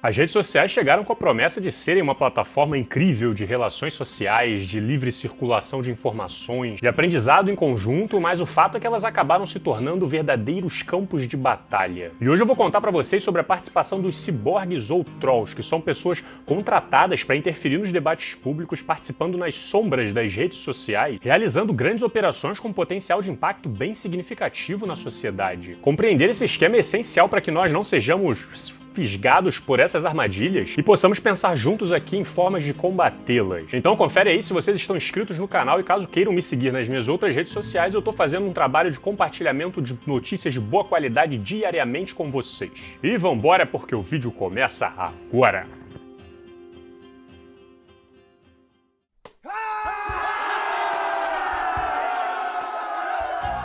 As redes sociais chegaram com a promessa de serem uma plataforma incrível de relações sociais, de livre circulação de informações, de aprendizado em conjunto, mas o fato é que elas acabaram se tornando verdadeiros campos de batalha. E hoje eu vou contar pra vocês sobre a participação dos ciborgues ou trolls, que são pessoas contratadas para interferir nos debates públicos, participando nas sombras das redes sociais, realizando grandes operações com potencial de impacto bem significativo na sociedade. Compreender esse esquema é essencial para que nós não sejamos fisgados por essas armadilhas e possamos pensar juntos aqui em formas de combatê-las. Então confere aí se vocês estão inscritos no canal e caso queiram me seguir nas minhas outras redes sociais, eu tô fazendo um trabalho de compartilhamento de notícias de boa qualidade diariamente com vocês. E vambora porque o vídeo começa agora!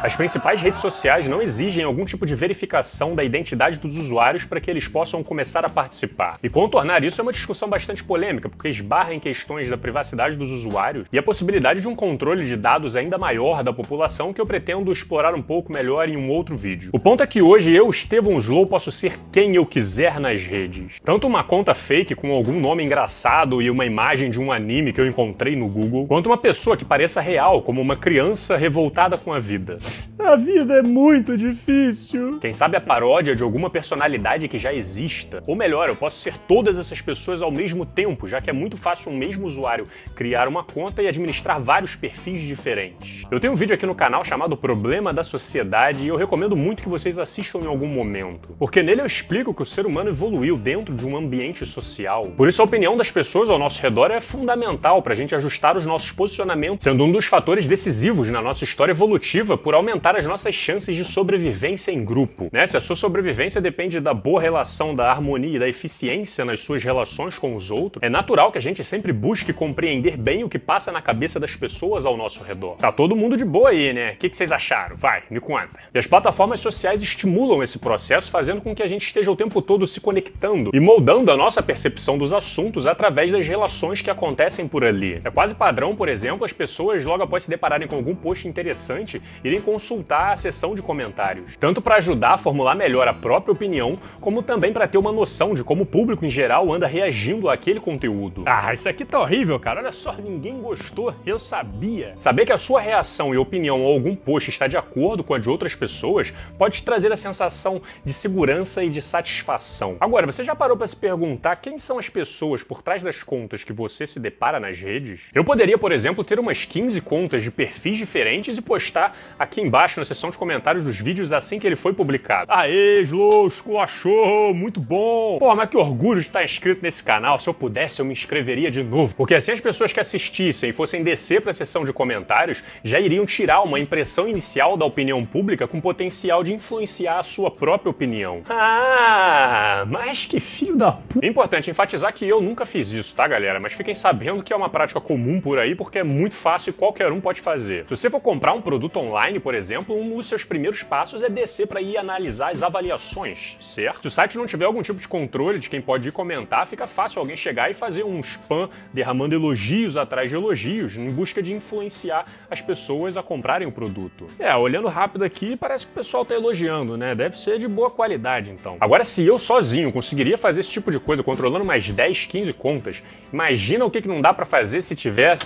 As principais redes sociais não exigem algum tipo de verificação da identidade dos usuários para que eles possam começar a participar. E contornar isso é uma discussão bastante polêmica, porque esbarra em questões da privacidade dos usuários e a possibilidade de um controle de dados ainda maior da população que eu pretendo explorar um pouco melhor em um outro vídeo. O ponto é que hoje eu, Estevão Slow, posso ser quem eu quiser nas redes. Tanto uma conta fake com algum nome engraçado e uma imagem de um anime que eu encontrei no Google, quanto uma pessoa que pareça real, como uma criança revoltada com a vida. A vida é muito difícil. Quem sabe a paródia de alguma personalidade que já exista. Ou melhor, eu posso ser todas essas pessoas ao mesmo tempo, já que é muito fácil um mesmo usuário criar uma conta e administrar vários perfis diferentes. Eu tenho um vídeo aqui no canal chamado Problema da Sociedade e eu recomendo muito que vocês assistam em algum momento. Porque nele eu explico que o ser humano evoluiu dentro de um ambiente social. Por isso a opinião das pessoas ao nosso redor é fundamental para a gente ajustar os nossos posicionamentos, sendo um dos fatores decisivos na nossa história evolutiva por aumentar as nossas chances de sobrevivência em grupo, né? Se a sua sobrevivência depende da boa relação, da harmonia e da eficiência nas suas relações com os outros, é natural que a gente sempre busque compreender bem o que passa na cabeça das pessoas ao nosso redor. Tá todo mundo de boa aí, né? O que vocês acharam? Vai, me conta. E as plataformas sociais estimulam esse processo, fazendo com que a gente esteja o tempo todo se conectando e moldando a nossa percepção dos assuntos através das relações que acontecem por ali. É quase padrão, por exemplo, as pessoas logo após se depararem com algum post interessante, irem consultar a seção de comentários, tanto para ajudar a formular melhor a própria opinião, como também para ter uma noção de como o público em geral anda reagindo àquele conteúdo. Ah, isso aqui tá horrível, cara, olha só, ninguém gostou, eu sabia. Saber que a sua reação e opinião a algum post está de acordo com a de outras pessoas pode te trazer a sensação de segurança e de satisfação. Agora, você já parou para se perguntar quem são as pessoas por trás das contas que você se depara nas redes? Eu poderia, por exemplo, ter umas 15 contas de perfis diferentes e postar aqui embaixo na seção de comentários dos vídeos assim que ele foi publicado. Aê, Slow, esculachou, muito bom! Pô, mas que orgulho de estar inscrito nesse canal. Se eu pudesse, eu me inscreveria de novo. Porque assim as pessoas que assistissem e fossem descer para a seção de comentários já iriam tirar uma impressão inicial da opinião pública com potencial de influenciar a sua própria opinião. Ah, mas que filho da puta! É importante enfatizar que eu nunca fiz isso, tá, galera? Mas fiquem sabendo que é uma prática comum por aí porque é muito fácil e qualquer um pode fazer. Se você for comprar um produto online, por exemplo, um dos seus primeiros passos é descer para ir analisar as avaliações, certo? Se o site não tiver algum tipo de controle de quem pode ir comentar, fica fácil alguém chegar e fazer um spam derramando elogios atrás de elogios, em busca de influenciar as pessoas a comprarem o produto. Olhando rápido aqui, parece que o pessoal tá elogiando, né? Deve ser de boa qualidade, então. Agora, se eu sozinho conseguiria fazer esse tipo de coisa controlando mais 10, 15 contas, imagina o que não dá para fazer se tiver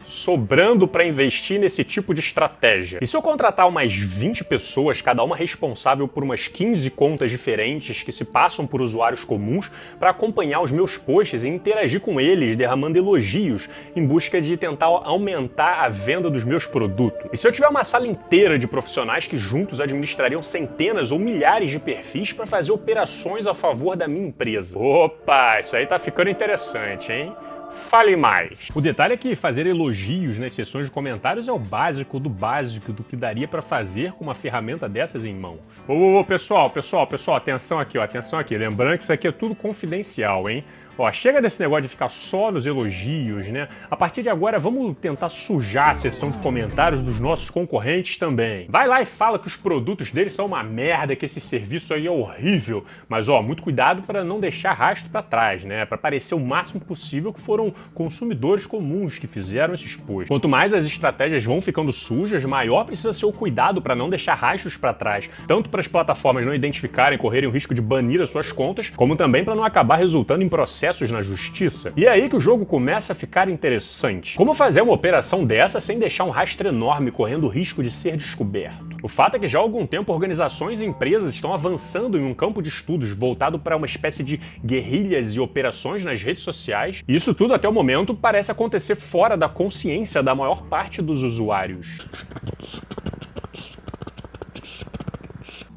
sobrando para investir nesse tipo de estratégia. E se eu contratar umas 20 pessoas, cada uma responsável por umas 15 contas diferentes que se passam por usuários comuns para acompanhar os meus posts e interagir com eles, derramando elogios em busca de tentar aumentar a venda dos meus produtos? E se eu tiver uma sala inteira de profissionais que juntos administrariam centenas ou milhares de perfis para fazer operações a favor da minha empresa? Opa, isso aí tá ficando interessante, hein? Fale mais. O detalhe é que fazer elogios nas seções de comentários é o básico do que daria para fazer com uma ferramenta dessas em mãos. Pessoal, atenção aqui, ó, atenção aqui. Lembrando que isso aqui é tudo confidencial, hein? Ó, chega desse negócio de ficar só nos elogios, né? A partir de agora, vamos tentar sujar a seção de comentários dos nossos concorrentes também. Vai lá e fala que os produtos deles são uma merda, que esse serviço aí é horrível. Mas, ó, muito cuidado para não deixar rastro para trás, né? Para parecer o máximo possível que foram consumidores comuns que fizeram esses posts. Quanto mais as estratégias vão ficando sujas, maior precisa ser o cuidado para não deixar rastros para trás. Tanto para as plataformas não identificarem e correrem o risco de banir as suas contas, como também para não acabar resultando em processos na justiça. E é aí que o jogo começa a ficar interessante. Como fazer uma operação dessa sem deixar um rastro enorme correndo o risco de ser descoberto? O fato é que já há algum tempo organizações e empresas estão avançando em um campo de estudos voltado para uma espécie de guerrilhas e operações nas redes sociais, e isso tudo até o momento parece acontecer fora da consciência da maior parte dos usuários.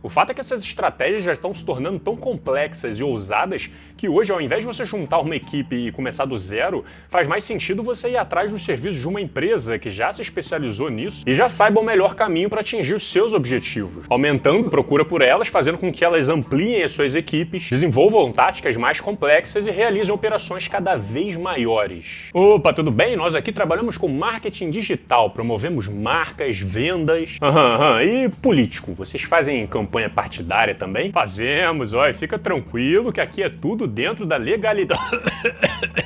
O fato é que essas estratégias já estão se tornando tão complexas e ousadas que hoje, ao invés de você juntar uma equipe e começar do zero, faz mais sentido você ir atrás dos serviços de uma empresa que já se especializou nisso e já saiba o melhor caminho para atingir os seus objetivos, aumentando a procura por elas, fazendo com que elas ampliem as suas equipes, desenvolvam táticas mais complexas e realizem operações cada vez maiores. Opa, tudo bem? Nós aqui trabalhamos com marketing digital, promovemos marcas, vendas... E político, vocês fazem campanha partidária também? Fazemos, ó, e fica tranquilo que aqui é tudo dentro da legalidade.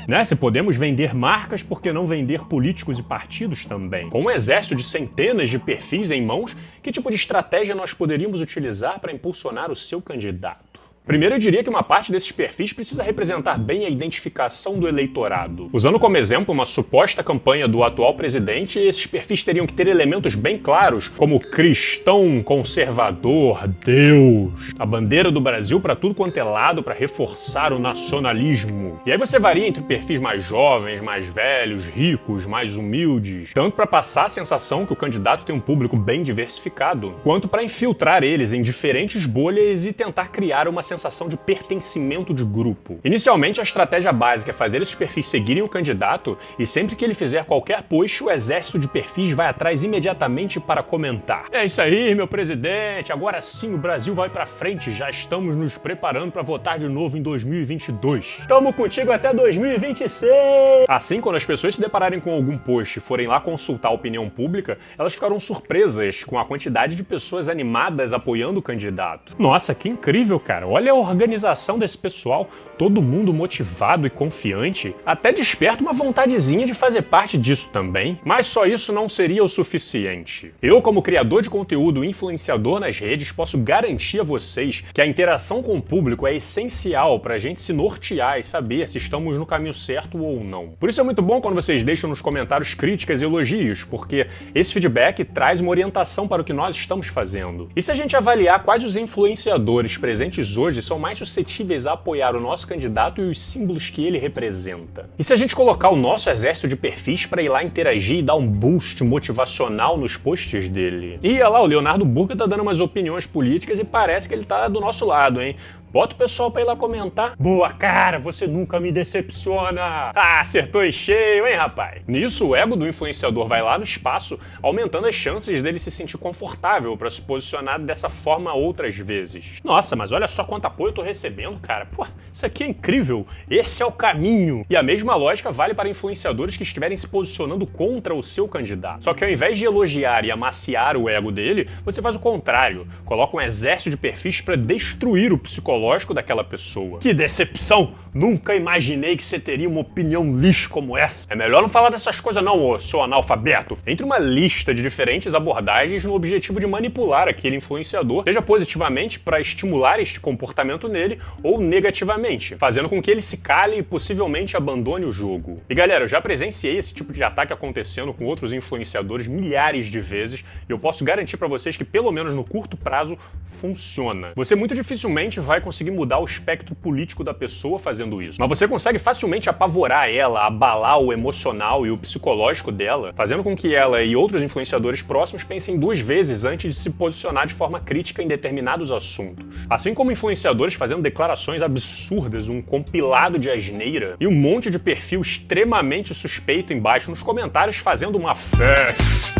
Né? Se podemos vender marcas, por que não vender políticos e partidos também? Com um exército de centenas de perfis em mãos, que tipo de estratégia nós poderíamos utilizar para impulsionar o seu candidato? Primeiro, eu diria que uma parte desses perfis precisa representar bem a identificação do eleitorado. Usando como exemplo uma suposta campanha do atual presidente, esses perfis teriam que ter elementos bem claros, como cristão, conservador, Deus, a bandeira do Brasil para tudo quanto é lado para reforçar o nacionalismo. E aí você varia entre perfis mais jovens, mais velhos, ricos, mais humildes, tanto para passar a sensação que o candidato tem um público bem diversificado, quanto para infiltrar eles em diferentes bolhas e tentar criar uma sensação de pertencimento de grupo. Inicialmente, a estratégia básica é fazer esses perfis seguirem o candidato e sempre que ele fizer qualquer post, o exército de perfis vai atrás imediatamente para comentar. É isso aí, meu presidente, agora sim o Brasil vai pra frente, já estamos nos preparando para votar de novo em 2022. Tamo contigo até 2026! Assim, quando as pessoas se depararem com algum post e forem lá consultar a opinião pública, elas ficarão surpresas com a quantidade de pessoas animadas apoiando o candidato. Nossa, que incrível, cara! Olha a organização desse pessoal, todo mundo motivado e confiante, até desperta uma vontadezinha de fazer parte disso também. Mas só isso não seria o suficiente. Eu, como criador de conteúdo e influenciador nas redes, posso garantir a vocês que a interação com o público é essencial para a gente se nortear e saber se estamos no caminho certo ou não. Por isso é muito bom quando vocês deixam nos comentários críticas e elogios, porque esse feedback traz uma orientação para o que nós estamos fazendo. E se a gente avaliar quais os influenciadores presentes hoje são mais suscetíveis a apoiar o nosso candidato e os símbolos que ele representa? E se a gente colocar o nosso exército de perfis para ir lá interagir e dar um boost motivacional nos posts dele? E olha lá, o Leonardo Burca tá dando umas opiniões políticas e parece que ele tá do nosso lado, hein? Bota o pessoal pra ir lá comentar. Boa, cara, você nunca me decepciona. Ah, acertou em cheio, hein, rapaz? Nisso, o ego do influenciador vai lá no espaço, aumentando as chances dele se sentir confortável pra se posicionar dessa forma outras vezes. Nossa, mas olha só quanto apoio eu tô recebendo, cara. Pô, isso aqui é incrível. Esse é o caminho. E a mesma lógica vale para influenciadores que estiverem se posicionando contra o seu candidato. Só que ao invés de elogiar e amaciar o ego dele, você faz o contrário. Coloca um exército de perfis pra destruir o psicológico daquela pessoa. Que decepção! Nunca imaginei que você teria uma opinião lixo como essa. É melhor não falar dessas coisas não, ô seu analfabeto. Entre uma lista de diferentes abordagens no objetivo de manipular aquele influenciador, seja positivamente para estimular este comportamento nele ou negativamente, fazendo com que ele se cale e possivelmente abandone o jogo. E galera, eu já presenciei esse tipo de ataque acontecendo com outros influenciadores milhares de vezes e eu posso garantir para vocês que pelo menos no curto prazo funciona. Você muito dificilmente vai conseguir mudar o espectro político da pessoa fazendo isso, mas você consegue facilmente apavorar ela, abalar o emocional e o psicológico dela, fazendo com que ela e outros influenciadores próximos pensem duas vezes antes de se posicionar de forma crítica em determinados assuntos. Assim como influenciadores fazendo declarações absurdas, um compilado de asneira e um monte de perfil extremamente suspeito embaixo nos comentários fazendo uma festa.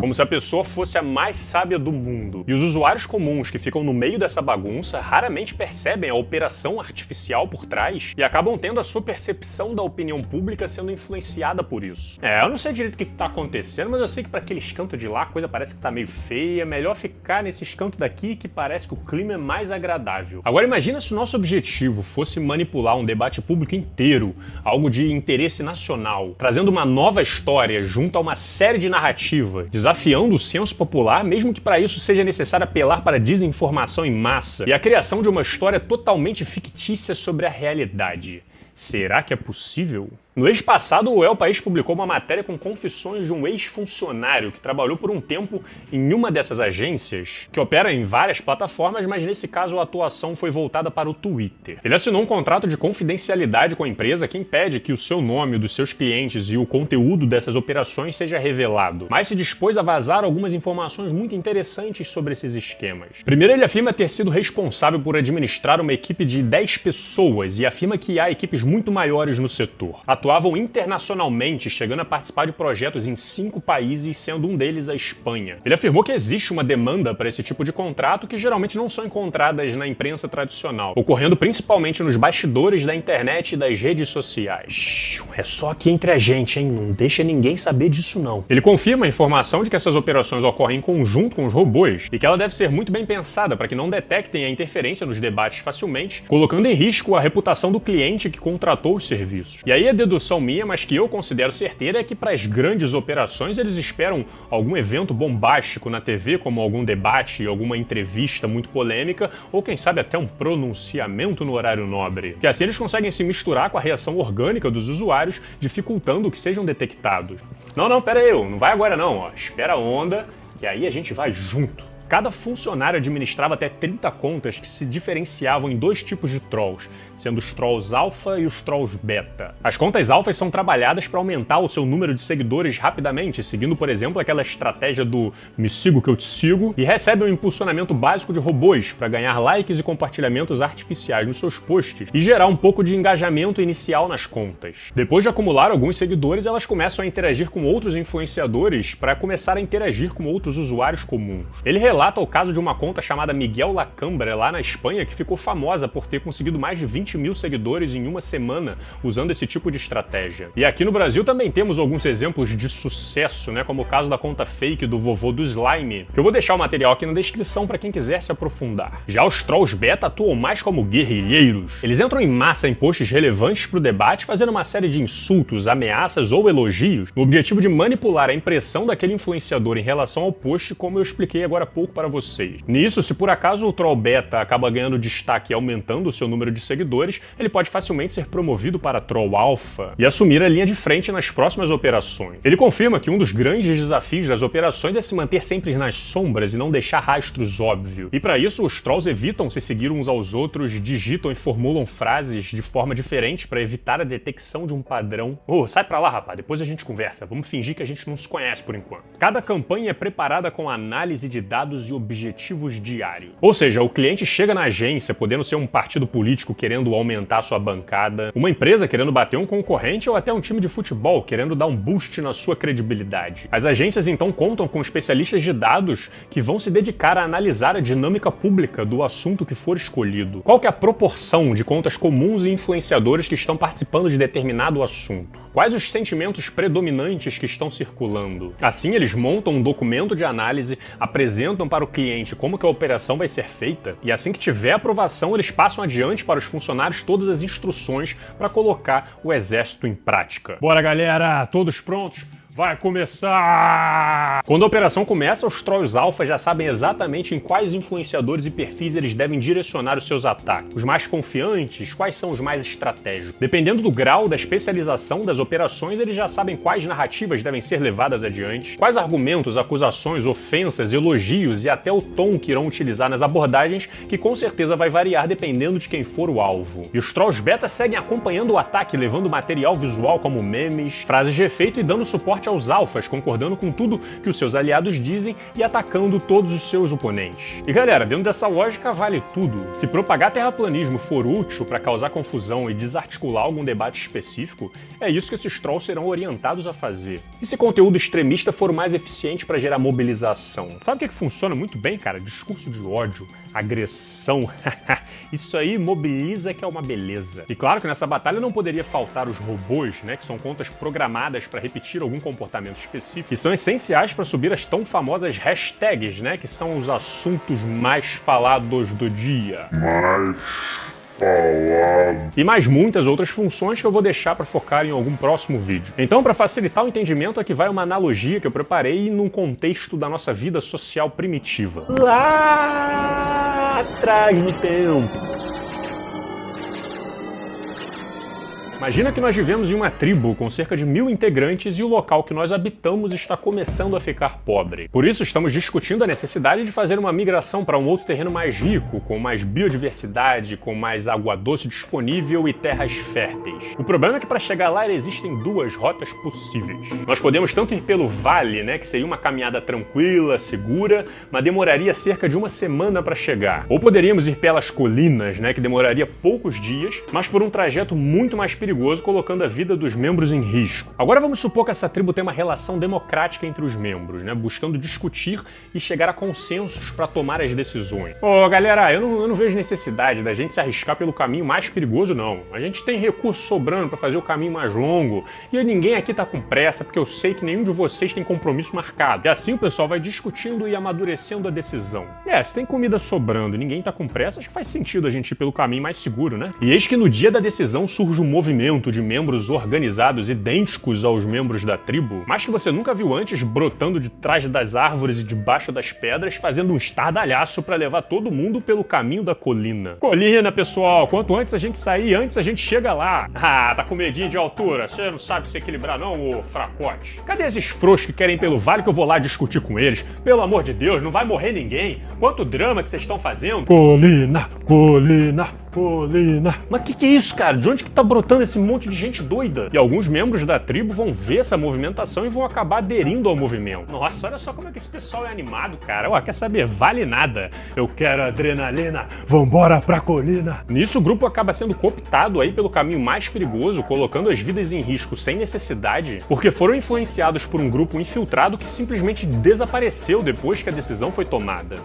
Como se a pessoa fosse a mais sábia do mundo. E os usuários comuns que ficam no meio dessa bagunça raramente percebem a operação artificial por trás e acabam tendo a sua percepção da opinião pública sendo influenciada por isso. Eu não sei direito o que tá acontecendo, mas eu sei que para aqueles cantos de lá a coisa parece que tá meio feia. É melhor ficar nesses cantos daqui que parece que o clima é mais agradável. Agora imagina se o nosso objetivo fosse manipular um debate público inteiro, algo de interesse nacional, trazendo uma nova história junto a uma série de narrativas, desafiando o senso popular, mesmo que para isso seja necessário apelar para a desinformação em massa e a criação de uma história totalmente fictícia sobre a realidade. Será que é possível? No mês passado, o El País publicou uma matéria com confissões de um ex-funcionário que trabalhou por um tempo em uma dessas agências, que opera em várias plataformas, mas nesse caso a atuação foi voltada para o Twitter. Ele assinou um contrato de confidencialidade com a empresa que impede que o seu nome, dos seus clientes e o conteúdo dessas operações seja revelado, mas se dispôs a vazar algumas informações muito interessantes sobre esses esquemas. Primeiro, ele afirma ter sido responsável por administrar uma equipe de 10 pessoas e afirma que há equipes muito maiores no setor. Atuavam internacionalmente, chegando a participar de projetos em 5 países, sendo um deles a Espanha. Ele afirmou que existe uma demanda para esse tipo de contrato que geralmente não são encontradas na imprensa tradicional, ocorrendo principalmente nos bastidores da internet e das redes sociais. É só aqui entre a gente, hein? Não deixa ninguém saber disso não. Ele confirma a informação de que essas operações ocorrem em conjunto com os robôs e que ela deve ser muito bem pensada para que não detectem a interferência nos debates facilmente, colocando em risco a reputação do cliente que contratou os serviços. E aí a dedução minha, mas que eu considero certeira, é que para as grandes operações eles esperam algum evento bombástico na TV, como algum debate, alguma entrevista muito polêmica, ou quem sabe até um pronunciamento no horário nobre. Que assim eles conseguem se misturar com a reação orgânica dos usuários, dificultando que sejam detectados. Não, pera aí, não vai agora não, ó. Espera a onda, que aí a gente vai junto. Cada funcionário administrava até 30 contas que se diferenciavam em 2 tipos de trolls, sendo os trolls alfa e os trolls beta. As contas alfas são trabalhadas para aumentar o seu número de seguidores rapidamente, seguindo, por exemplo, aquela estratégia do me sigo que eu te sigo, e recebem um impulsionamento básico de robôs para ganhar likes e compartilhamentos artificiais nos seus posts e gerar um pouco de engajamento inicial nas contas. Depois de acumular alguns seguidores, elas começam a interagir com outros influenciadores para começar a interagir com outros usuários comuns. Ele relata o caso de uma conta chamada Miguel Lacambra, lá na Espanha, que ficou famosa por ter conseguido mais de 20 mil seguidores em uma semana usando esse tipo de estratégia. E aqui no Brasil também temos alguns exemplos de sucesso, né, como o caso da conta fake do vovô do Slime, que eu vou deixar o material aqui na descrição para quem quiser se aprofundar. Já os trolls beta atuam mais como guerrilheiros. Eles entram em massa em posts relevantes para o debate, fazendo uma série de insultos, ameaças ou elogios, no objetivo de manipular a impressão daquele influenciador em relação ao post, como eu expliquei agora há pouco para vocês. Nisso, se por acaso o troll beta acaba ganhando destaque e aumentando o seu número de seguidores, ele pode facilmente ser promovido para troll alfa e assumir a linha de frente nas próximas operações. Ele confirma que um dos grandes desafios das operações é se manter sempre nas sombras e não deixar rastros óbvios. E para isso, os trolls evitam se seguir uns aos outros, digitam e formulam frases de forma diferente para evitar a detecção de um padrão. Sai pra lá, rapaz, depois a gente conversa, vamos fingir que a gente não se conhece por enquanto. Cada campanha é preparada com análise de dados e objetivos diários. Ou seja, o cliente chega na agência podendo ser um partido político querendo aumentar sua bancada, uma empresa querendo bater um concorrente ou até um time de futebol querendo dar um boost na sua credibilidade. As agências então contam com especialistas de dados que vão se dedicar a analisar a dinâmica pública do assunto que for escolhido. Qual que é a proporção de contas comuns e influenciadores que estão participando de determinado assunto? Quais os sentimentos predominantes que estão circulando? Assim, eles montam um documento de análise, apresentam para o cliente como que a operação vai ser feita, e assim que tiver aprovação, eles passam adiante para os funcionários todas as instruções para colocar o exército em prática. Bora, galera! Todos prontos? Vai começar! Quando a operação começa, os trolls alfa já sabem exatamente em quais influenciadores e perfis eles devem direcionar os seus ataques. Os mais confiantes, quais são os mais estratégicos. Dependendo do grau da especialização das operações, eles já sabem quais narrativas devem ser levadas adiante, quais argumentos, acusações, ofensas, elogios e até o tom que irão utilizar nas abordagens, que com certeza vai variar dependendo de quem for o alvo. E os trolls beta seguem acompanhando o ataque, levando material visual como memes, frases de efeito e dando suporte frente aos alfas, concordando com tudo que os seus aliados dizem e atacando todos os seus oponentes. E galera, dentro dessa lógica vale tudo. Se propagar terraplanismo for útil para causar confusão e desarticular algum debate específico, é isso que esses trolls serão orientados a fazer. E se conteúdo extremista for o mais eficiente para gerar mobilização? Sabe o que funciona muito bem, cara? Discurso de ódio, agressão. Isso aí mobiliza, que é uma beleza. E claro que nessa batalha não poderia faltar os robôs, né, que são contas programadas para repetir algum comportamento específico e são essenciais para subir as tão famosas hashtags, né, que são os assuntos mais falados do dia. E mais muitas outras funções que eu vou deixar para focar em algum próximo vídeo. Então, para facilitar o entendimento, aqui vai uma analogia que eu preparei num contexto da nossa vida social primitiva. Lá atrás no tempo. Imagina que nós vivemos em uma tribo com cerca de 1000 integrantes e o local que nós habitamos está começando a ficar pobre. Por isso, estamos discutindo a necessidade de fazer uma migração para um outro terreno mais rico, com mais biodiversidade, com mais água doce disponível e terras férteis. O problema é que para chegar lá existem duas rotas possíveis. Nós podemos tanto ir pelo vale, né, que seria uma caminhada tranquila, segura, mas demoraria cerca de uma semana para chegar. Ou poderíamos ir pelas colinas, né, que demoraria poucos dias, mas por um trajeto muito mais perigoso, colocando a vida dos membros em risco. Agora vamos supor que essa tribo tem uma relação democrática entre os membros, né, buscando discutir e chegar a consensos para tomar as decisões. Galera, eu não vejo necessidade da gente se arriscar pelo caminho mais perigoso, não. A gente tem recurso sobrando para fazer o caminho mais longo e ninguém aqui tá com pressa, porque eu sei que nenhum de vocês tem compromisso marcado. E assim o pessoal vai discutindo e amadurecendo a decisão. Se tem comida sobrando e ninguém tá com pressa, acho que faz sentido a gente ir pelo caminho mais seguro, né? E eis que no dia da decisão surge um movimento de membros organizados idênticos aos membros da tribo, mas que você nunca viu antes, brotando de trás das árvores e debaixo das pedras, fazendo um estardalhaço para levar todo mundo pelo caminho da colina. Colina, pessoal! Quanto antes a gente sair, antes a gente chega lá. Tá com medinho de altura? Você não sabe se equilibrar não, ô fracote? Cadê esses frouxos que querem ir pelo vale que eu vou lá discutir com eles? Pelo amor de Deus, não vai morrer ninguém. Quanto drama que vocês estão fazendo? Colina, colina, colina. Mas que é isso, cara? De onde que tá brotando esse monte de gente doida? E alguns membros da tribo vão ver essa movimentação e vão acabar aderindo ao movimento. Nossa, olha só como é que esse pessoal é animado, cara. Quer saber? Vale nada. Eu quero adrenalina. Vambora pra colina. Nisso, o grupo acaba sendo cooptado aí pelo caminho mais perigoso, colocando as vidas em risco sem necessidade, porque foram influenciados por um grupo infiltrado que simplesmente desapareceu depois que a decisão foi tomada.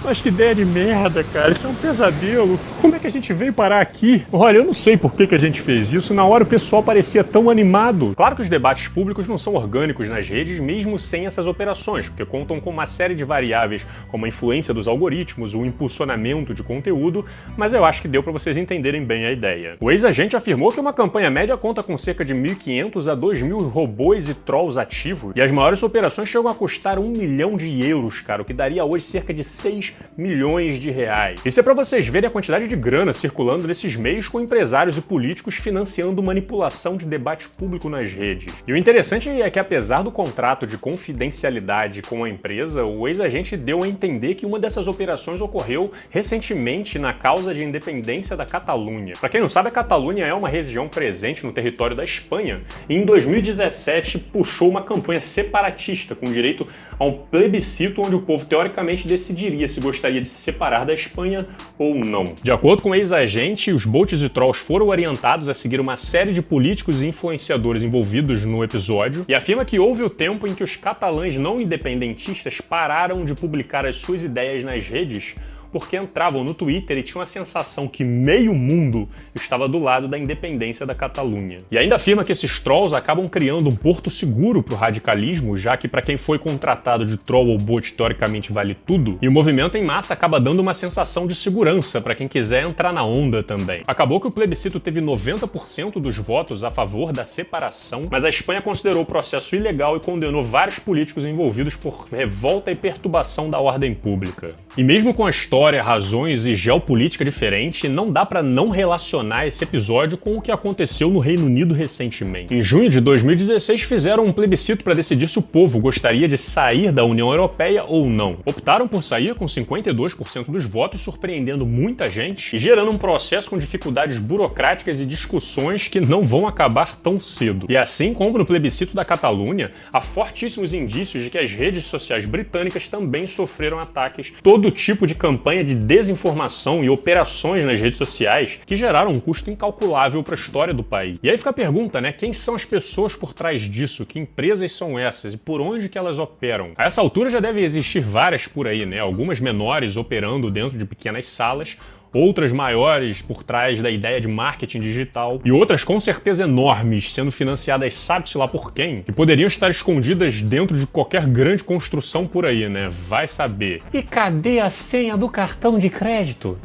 Mas que ideia de merda, cara. Isso é um pesadelo. Como é que a gente veio parar aqui? Olha, eu não sei por que a gente fez isso. Na hora o pessoal parecia tão animado. Claro que os debates públicos não são orgânicos nas redes, mesmo sem essas operações, porque contam com uma série de variáveis, como a influência dos algoritmos, o impulsionamento de conteúdo, mas eu acho que deu para vocês entenderem bem a ideia. O ex-agente afirmou que uma campanha média conta com cerca de 1.500 a 2.000 robôs e trolls ativos, e as maiores operações chegam a custar 1 milhão de euros, cara, o que daria hoje cerca de 6 milhões de reais. Isso é para vocês verem a quantidade de grana circulando nesses meios, com empresários e políticos financiando manipulação de debate público nas redes. E o interessante é que, apesar do contrato de confidencialidade com a empresa, o ex-agente deu a entender que uma dessas operações ocorreu recentemente na causa de independência da Catalunha. Para quem não sabe, a Catalunha é uma região presente no território da Espanha e em 2017 puxou uma campanha separatista com direito a um plebiscito onde o povo teoricamente decidiria se gostaria de se separar da Espanha ou não. De acordo com o ex-agente, os bots e trolls foram orientados a seguir uma série de políticos e influenciadores envolvidos no episódio e afirma que houve o tempo em que os catalães não independentistas pararam de publicar as suas ideias nas redes porque entravam no Twitter e tinham a sensação que meio mundo estava do lado da independência da Catalunha. E ainda afirma que esses trolls acabam criando um porto seguro para o radicalismo, já que para quem foi contratado de troll ou bot teoricamente vale tudo, e o movimento em massa acaba dando uma sensação de segurança para quem quiser entrar na onda também. Acabou que o plebiscito teve 90% dos votos a favor da separação, mas a Espanha considerou o processo ilegal e condenou vários políticos envolvidos por revolta e perturbação da ordem pública. E mesmo com a história história, razões e geopolítica diferente, não dá pra não relacionar esse episódio com o que aconteceu no Reino Unido recentemente. Em junho de 2016 fizeram um plebiscito para decidir se o povo gostaria de sair da União Europeia ou não. Optaram por sair com 52% dos votos, surpreendendo muita gente e gerando um processo com dificuldades burocráticas e discussões que não vão acabar tão cedo. E assim como no plebiscito da Catalunha, há fortíssimos indícios de que as redes sociais britânicas também sofreram ataques, todo tipo de campanha de desinformação e operações nas redes sociais que geraram um custo incalculável para a história do país. E aí fica a pergunta, né? Quem são as pessoas por trás disso? Que empresas são essas? E por onde que elas operam? A essa altura já devem existir várias por aí, né? Algumas menores operando dentro de pequenas salas, outras maiores por trás da ideia de marketing digital e outras com certeza enormes, sendo financiadas sabe-se lá por quem, que poderiam estar escondidas dentro de qualquer grande construção por aí, né? Vai saber. E cadê a senha do cartão de crédito?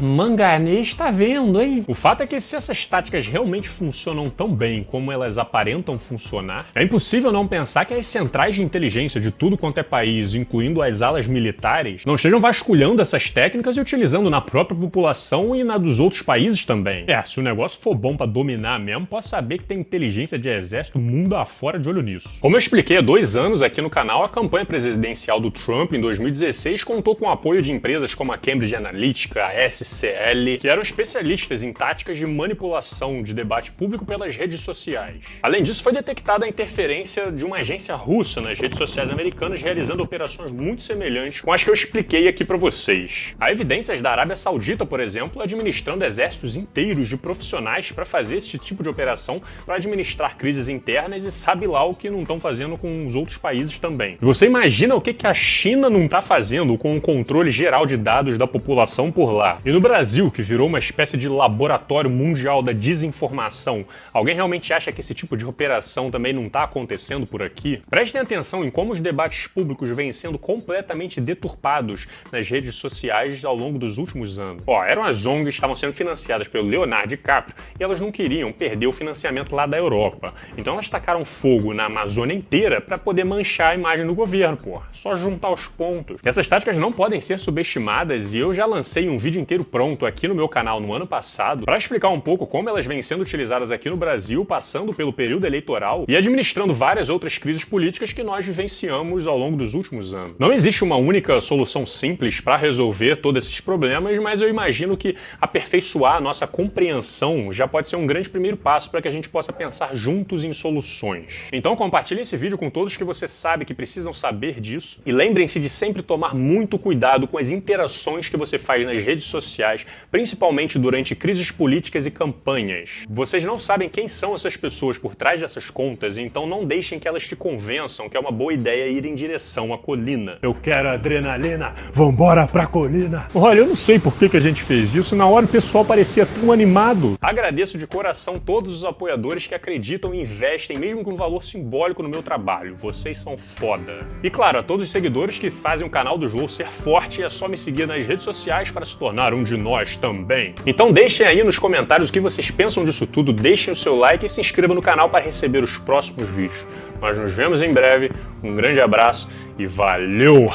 Manganês tá vendo, hein? O fato é que se essas táticas realmente funcionam tão bem como elas aparentam funcionar, é impossível não pensar que as centrais de inteligência de tudo quanto é país, incluindo as alas militares, não estejam vasculhando essas técnicas e utilizando na própria população e na dos outros países também. Se o negócio for bom pra dominar mesmo, pode saber que tem inteligência de exército mundo afora de olho nisso. Como eu expliquei há 2 anos aqui no canal, a campanha presidencial do Trump em 2016 contou com o apoio de empresas como a Cambridge Analytica, a SCL, que eram especialistas em táticas de manipulação de debate público pelas redes sociais. Além disso, foi detectada a interferência de uma agência russa nas redes sociais americanas, realizando operações muito semelhantes com as que eu expliquei aqui pra vocês. Há evidências da Arábia Saudita, por exemplo, administrando exércitos inteiros de profissionais para fazer esse tipo de operação, para administrar crises internas e sabe lá o que não estão fazendo com os outros países também. Você imagina o que a China não está fazendo com o controle geral de dados da população por lá? E no Brasil, que virou uma espécie de laboratório mundial da desinformação, alguém realmente acha que esse tipo de operação também não está acontecendo por aqui? Prestem atenção em como os debates públicos vêm sendo completamente deturpados nas redes sociais ao longo dos últimos anos. Eram as ONGs que estavam sendo financiadas pelo Leonardo DiCaprio e elas não queriam perder o financiamento lá da Europa. Então elas tacaram fogo na Amazônia inteira para poder manchar a imagem do governo, Só juntar os pontos. Essas táticas não podem ser subestimadas e eu já lancei um vídeo inteiro pronto aqui no meu canal no ano passado para explicar um pouco como elas vêm sendo utilizadas aqui no Brasil, passando pelo período eleitoral e administrando várias outras crises políticas que nós vivenciamos ao longo dos últimos anos. Não existe uma única solução simples para resolver todos esses problemas, mas eu imagino que aperfeiçoar a nossa compreensão já pode ser um grande primeiro passo para que a gente possa pensar juntos em soluções. Então compartilhe esse vídeo com todos que você sabe que precisam saber disso e lembrem-se de sempre tomar muito cuidado com as interações que você faz nas redes sociais, principalmente durante crises políticas e campanhas. Vocês não sabem quem são essas pessoas por trás dessas contas, então não deixem que elas te convençam que é uma boa ideia ir em direção à colina. Eu quero adrenalina, vambora pra colina! Olha, eu não sei por que a gente fez isso, na hora o pessoal parecia tão animado. Agradeço de coração todos os apoiadores que acreditam e investem, mesmo com um valor simbólico no meu trabalho. Vocês são foda. E claro, a todos os seguidores que fazem o canal do Slow ser forte, é só me seguir nas redes sociais para se tornar um de nós também. Então deixem aí nos comentários o que vocês pensam disso tudo, deixem o seu like e se inscrevam no canal para receber os próximos vídeos. Nós nos vemos em breve, um grande abraço e valeu!